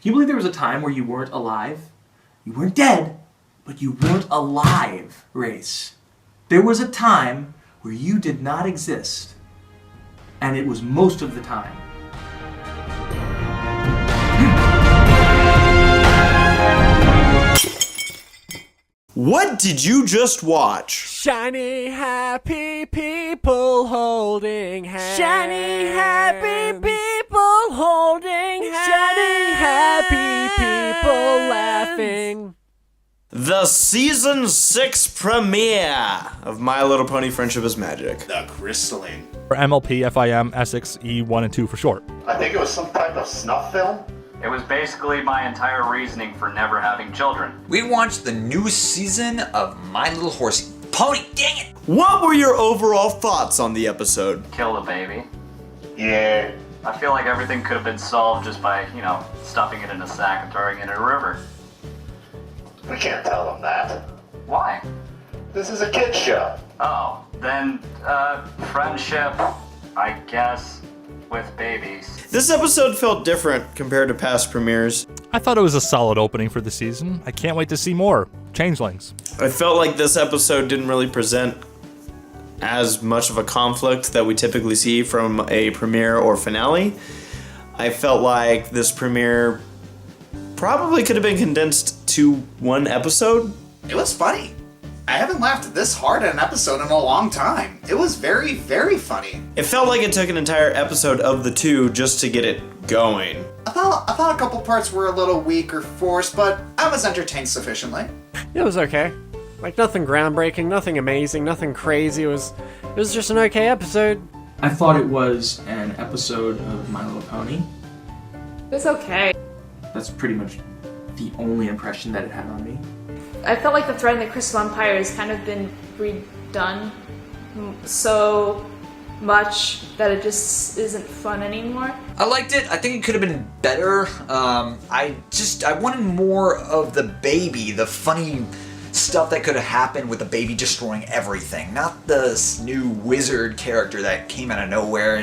you believe there was a time where you weren't alive? You weren't dead, but you weren't alive, Race. There was a time where you did not exist. And it was most of the time. What did you just watch? Shiny, happy people holding hands. Shiny, happy people holding hands. Shiny, happy people laughing. The Season 6 premiere of My Little Pony Friendship is Magic. The Crystalline. Or MLP, FIM, Essex, E1 and 2 for short. I think it was some type of snuff film. It was basically my entire reasoning for never having children. We watched the new season of My Little Horsey Pony. Dang it! What were your overall thoughts on the episode? Kill the baby. Yeah. I feel like everything could have been solved just by, stuffing it in a sack and throwing it in a river. We can't tell them that. Why? This is a kid's show. Oh, then, friendship, I guess, with babies. This episode felt different compared to past premieres. I thought it was a solid opening for the season. I can't wait to see more changelings. I felt like this episode didn't really present as much of a conflict that we typically see from a premiere or finale. I felt like this premiere probably could have been condensed to one episode. It was funny. I haven't laughed this hard at an episode in a long time. It was very, very funny. It felt like it took an entire episode of the two just to get it going. I thought a couple parts were a little weak or forced, but I was entertained sufficiently. It was okay. Like, nothing groundbreaking, nothing amazing, nothing crazy. It was just an okay episode. I thought it was an episode of My Little Pony. It was okay. That's pretty much the only impression that it had on me. I felt like the threat in the Crystal Empire has kind of been redone so much that it just isn't fun anymore. I liked it. I think it could have been better. I wanted more of the baby, the funny stuff that could have happened with the baby destroying everything, not this new wizard character that came out of nowhere.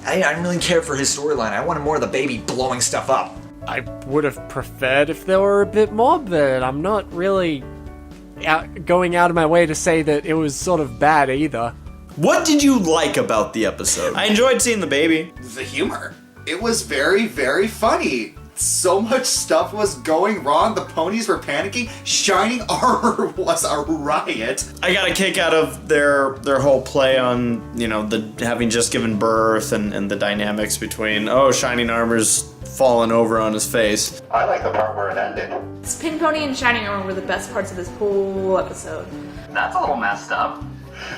I didn't really care for his storyline. I wanted more of the baby blowing stuff up. I would have preferred if there were a bit more, but I'm not really going out of my way to say that it was sort of bad either. What did you like about the episode? I enjoyed seeing the baby. The humor. It was very, very funny. So much stuff was going wrong. The ponies were panicking. Shining armor was a riot. I got a kick out of their whole play on, the having just given birth and the dynamics between, Shining Armor's fallen over on his face. I like the part where it ended. Pink Pony and Shining Armor were the best parts of this whole episode. That's a little messed up.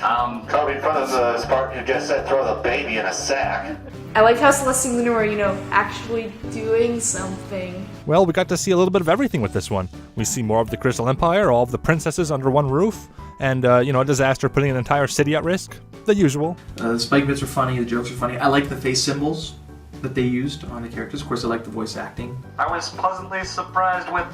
Coming from the part you just said throw the baby in a sack. I liked how Celeste and Luna were, actually doing something. Well, we got to see a little bit of everything with this one. We see more of the Crystal Empire, all of the princesses under one roof, and, a disaster putting an entire city at risk. The usual. The spike bits are funny, the jokes are funny. I like the face symbols that they used on the characters. Of course, I like the voice acting. I was pleasantly surprised with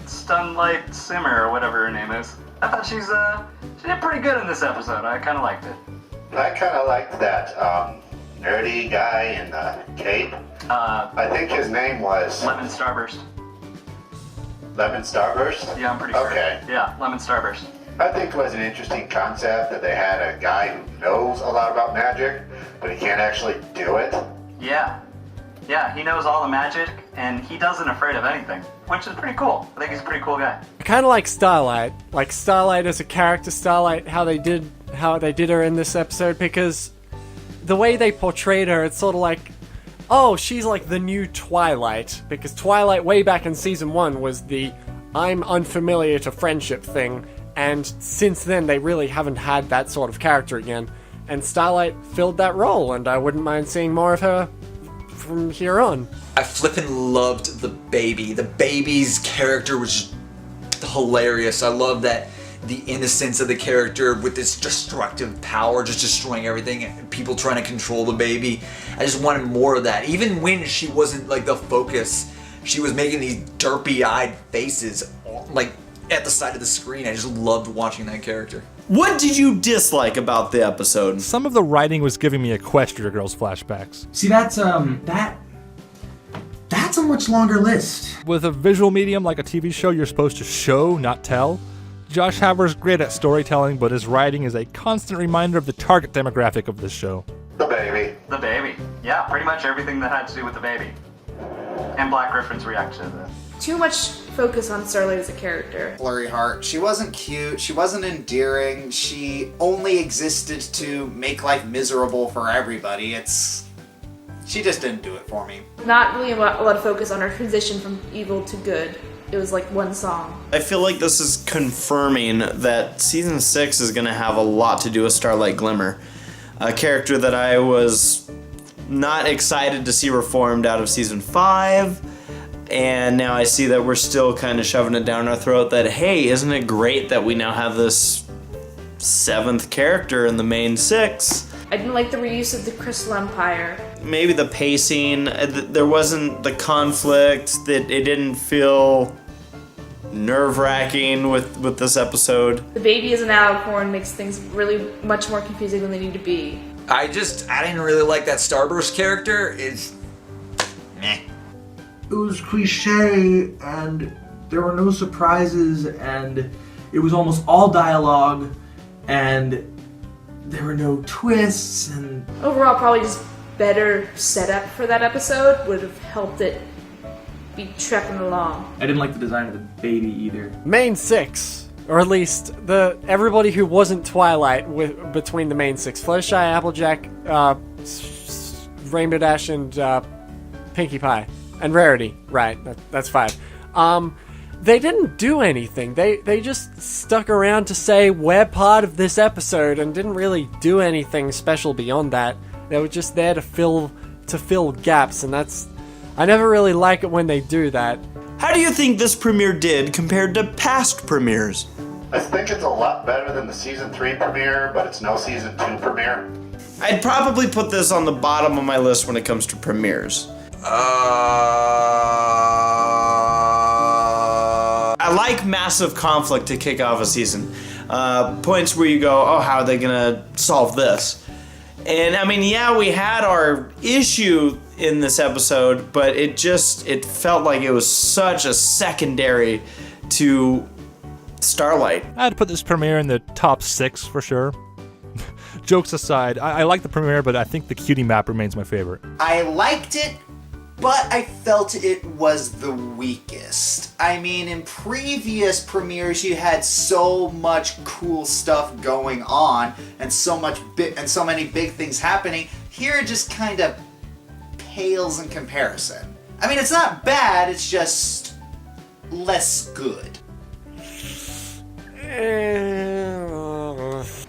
Stunlight Simmer, or whatever her name is. I thought she did pretty good in this episode. I kind of liked it. I kind of liked that nerdy guy in the cape. I think his name was Lemon Starburst. Lemon Starburst? Yeah, I'm pretty sure. Okay. Yeah, Lemon Starburst. I think it was an interesting concept that they had a guy who knows a lot about magic, but he can't actually do it. Yeah. Yeah, he knows all the magic, and he doesn't afraid of anything, which is pretty cool. I think he's a pretty cool guy. I kind of like Starlight. Like Starlight as a character, Starlight, how they did her in this episode, because the way they portrayed her, it's sort of like, she's like the new Twilight, because Twilight way back in season 1 was the I'm unfamiliar to friendship thing, and since then they really haven't had that sort of character again, and Starlight filled that role, and I wouldn't mind seeing more of her from here on. I flippin' loved the baby. The baby's character was just hilarious. I love that the innocence of the character with this destructive power, just destroying everything, and people trying to control the baby. I just wanted more of that. Even when she wasn't like the focus, she was making these derpy-eyed faces like at the side of the screen. I just loved watching that character. What did you dislike about the episode? Some of the writing was giving me Equestria Girls flashbacks. See, that's That's a much longer list. With a visual medium like a TV show, you're supposed to show, not tell. Josh Haver's great at storytelling, but his writing is a constant reminder of the target demographic of this show. The baby. The baby. Yeah, pretty much everything that had to do with the baby. And Black Griffin's reaction to that. Too much focus on Starlight as a character. Blurry Heart. She wasn't cute. She wasn't endearing. She only existed to make life miserable for everybody. She just didn't do it for me. Not really a lot of focus on her transition from evil to good. It was like one song. I feel like this is confirming that season 6 is going to have a lot to do with Starlight Glimmer, a character that I was not excited to see reformed out of season 5, and now I see that we're still kind of shoving it down our throat that, hey, isn't it great that we now have this 7th character in the main 6? I didn't like the reuse of the Crystal Empire. Maybe the pacing, there wasn't the conflict, that it didn't feel nerve-wracking with this episode. The baby as an alicorn makes things really much more confusing than they need to be. I didn't really like that Starburst character. It's meh. It was cliche, and there were no surprises, and it was almost all dialogue, and there were no twists, and Overall, probably just better setup for that episode would have helped it be trekking along. I didn't like the design of the baby either. Main 6, or at least everybody who wasn't Twilight between the main 6: Fluttershy, Applejack, Rainbow Dash, and Pinkie Pie. And Rarity, right, that's 5. They didn't do anything. They just stuck around to say, we're part of this episode, and didn't really do anything special beyond that. They were just there to fill gaps, and I never really like it when they do that. How do you think this premiere did compared to past premieres? I think it's a lot better than the season 3 premiere, but it's no season 2 premiere. I'd probably put this on the bottom of my list when it comes to premieres. I like massive conflict to kick off a season. Points where you go, oh, how are they gonna solve this? And I mean, yeah, we had our issue in this episode, but it felt like it was such a secondary to Starlight. I'd put this premiere in the top 6 for sure. Jokes aside, I like the premiere, but I think the cutie map remains my favorite. I liked it, but I felt it was the weakest. I mean, in previous premieres, you had so much cool stuff going on, and so many big things happening. Here, it just kind of pales in comparison. I mean, it's not bad. It's just less good.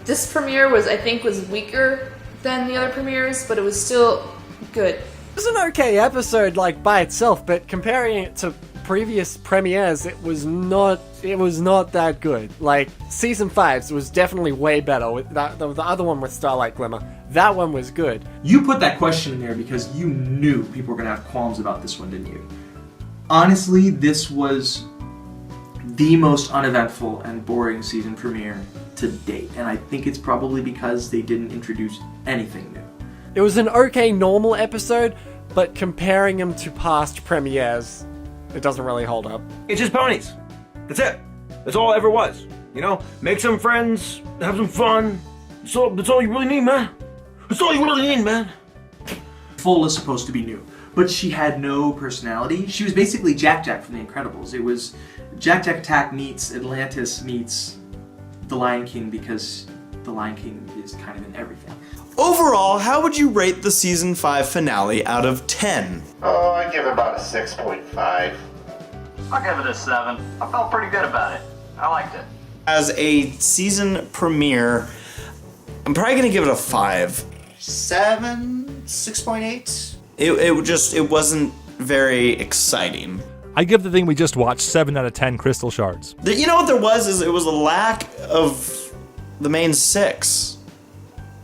This premiere I think was weaker than the other premieres, but it was still good. It was an okay episode, like, by itself, but comparing it to previous premieres, it was not that good. Like, season 5's was definitely way better. With the other one with Starlight Glimmer, that one was good. You put that question in there because you knew people were going to have qualms about this one, didn't you? Honestly, this was the most uneventful and boring season premiere to date, and I think it's probably because they didn't introduce anything new. It was an okay normal episode, but comparing them to past premieres, it doesn't really hold up. It's just ponies. That's it. That's all it ever was. You know, make some friends, have some fun. That's all you really need, man. That's all you really need, man. Full is supposed to be new, but she had no personality. She was basically Jack-Jack from The Incredibles. It was Jack-Jack Attack meets Atlantis meets The Lion King, because The Lion King is kind of in everything. Overall, how would you rate the season 5 finale out of 10? Oh, I give it about a 6.5. I'll give it a 7. I felt pretty good about it. I liked it. As a season premiere, I'm probably gonna give it a 5. 6.8? It wasn't very exciting. I give the thing we just watched 7 out of 10 crystal shards. You know what there was? It was a lack of the main 6.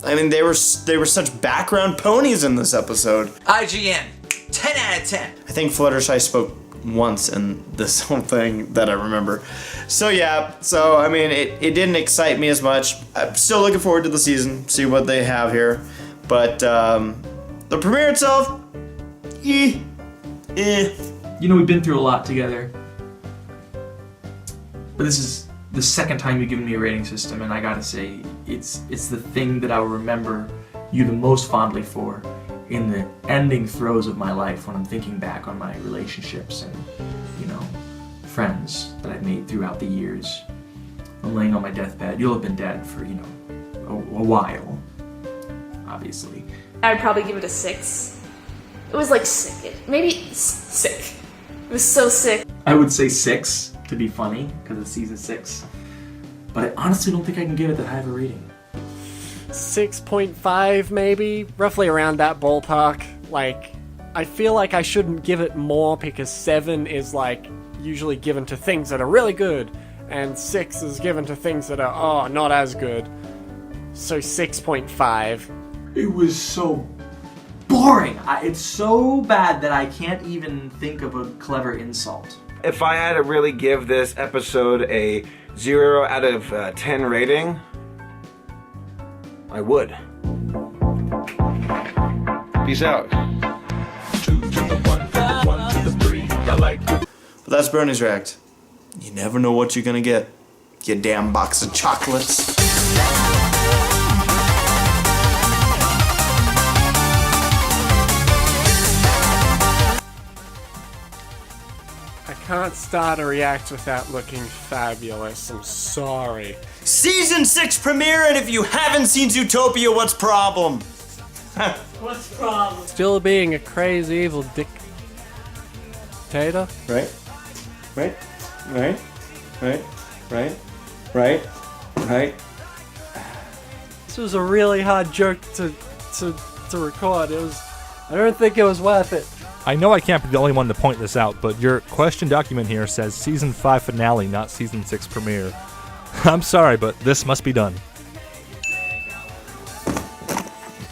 I mean, they were such background ponies in this episode. IGN, 10 out of 10. I think Fluttershy spoke once in this whole thing that I remember. So yeah, I mean, it didn't excite me as much. I'm still looking forward to the season, see what they have here. But the premiere itself, You know, we've been through a lot together. But this is the second time you've given me a rating system, and I gotta say, it's the thing that I will remember you the most fondly for in the ending throes of my life when I'm thinking back on my relationships and, you know, friends that I've made throughout the years. I'm laying on my deathbed. You'll have been dead for, you know, a while, obviously. I'd probably give it a 6. It was like sick. Maybe sick. It was so sick. I would say 6 to be funny because it's season 6, but I honestly don't think I can give it that high of a rating. 6.5 maybe, roughly around that ballpark. Like, I feel like I shouldn't give it more because 7 is like usually given to things that are really good, and 6 is given to things that are not as good. So 6.5. It was so boring. It's so bad that I can't even think of a clever insult. If I had to really give this episode a 0 out of 10 rating, I would. Peace out. 2 to the 1, 1 to the 3. I like it. Well, that's Bronies React. You never know what you're gonna get. You damn box of chocolates. I can't start a react without looking fabulous. I'm sorry. Season 6 premiere, and if you haven't seen Zootopia, what's problem? What's problem? Still being a crazy evil dictator. Right? Right? Right? Right? Right? Right? Right? This was a really hard joke to record. I don't think it was worth it. I know I can't be the only one to point this out, but your question document here says Season 5 finale, not Season 6 premiere. I'm sorry, but this must be done.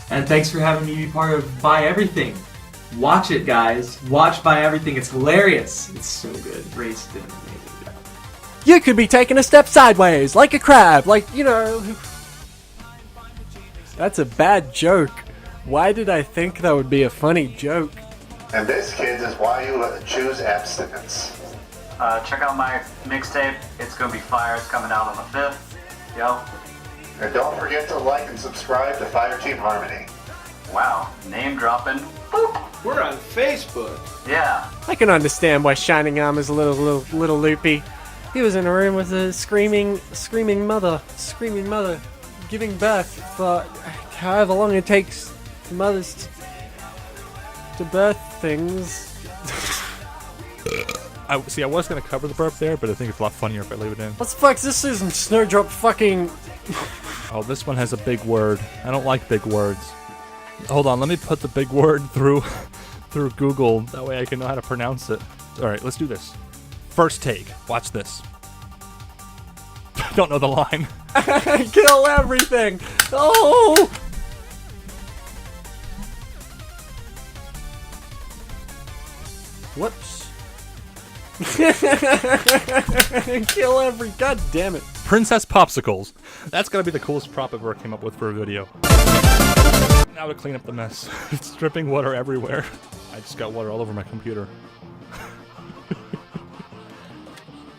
And thanks for having me be part of Buy Everything. Watch it, guys. Watch Buy Everything. It's hilarious. It's so good. Race did an amazing job. You could be taking a step sideways, like a crab, like, you know. That's a bad joke. Why did I think that would be a funny joke? And this, kids, is why you choose abstinence. Check out my mixtape. It's gonna be fire. It's coming out on the 5th. Yo. And don't forget to like and subscribe to Fire Team Harmony. Wow. Name dropping. Boop. We're on Facebook. Yeah. I can understand why Shining Arm is a little loopy. He was in a room with a screaming mother, giving birth for however long it takes for mothers to birth things. I was going to cover the burp there, but I think it's a lot funnier if I leave it in. What the fuck's this? Isn't Snowdrop fucking... Oh, this one has a big word. I don't like big words. Hold on, let me put the big word through Google. That way I can know how to pronounce it. Alright, let's do this. First take. Watch this. I don't know the line. Kill everything! Oh! Whoops. Kill every... God damn it. Princess Popsicles. That's gotta be the coolest prop I've ever came up with for a video. Now to clean up the mess. It's dripping water everywhere. I just got water all over my computer.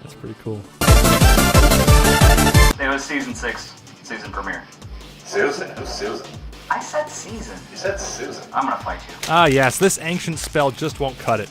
That's pretty cool. It was season 6, season premiere. Susan? Who's Susan? I said season. You said Susan. I'm gonna fight you. Ah yes, this ancient spell just won't cut it.